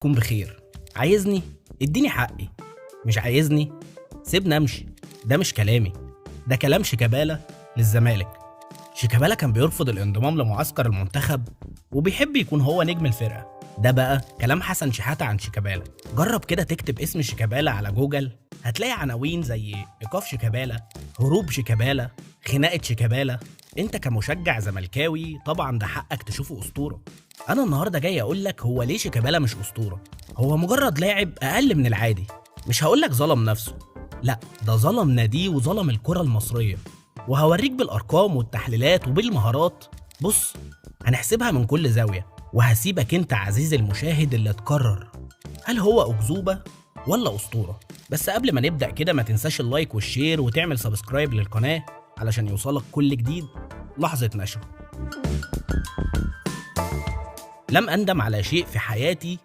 كن بخير. عايزني؟ اديني حقي. مش عايزني؟ سيبني امشي. ده مش كلامي، ده كلام شيكابالا للزمالك. شيكابالا كان بيرفض الانضمام لمعسكر المنتخب وبيحب يكون هو نجم الفرقة. ده بقى كلام حسن شحاتة عن شيكابالا. جرب كده تكتب اسم شيكابالا على جوجل، هتلاقي عناوين زي ايقاف شيكابالا، هروب شيكابالا، خناقة شيكابالا. انت كمشجع زملكاوي طبعا ده حقك تشوفه اسطورة. انا النهارده جاي اقول لك هو ليه شيكابالا مش اسطورة. هو مجرد لاعب اقل من العادي. مش هقولك ظلم نفسه، لا ده ظلم ناديه وظلم الكرة المصرية. وهوريك بالارقام والتحليلات وبالمهارات. بص، هنحسبها من كل زاوية، وهسيبك انت عزيزي المشاهد اللي تقرر هل هو أكذوبة ولا أسطورة. بس قبل ما نبدأ كده ما تنساش اللايك والشير وتعمل سبسكرايب للقناة علشان يوصلك كل جديد لحظة نشر. لم أندم على شيء في حياتي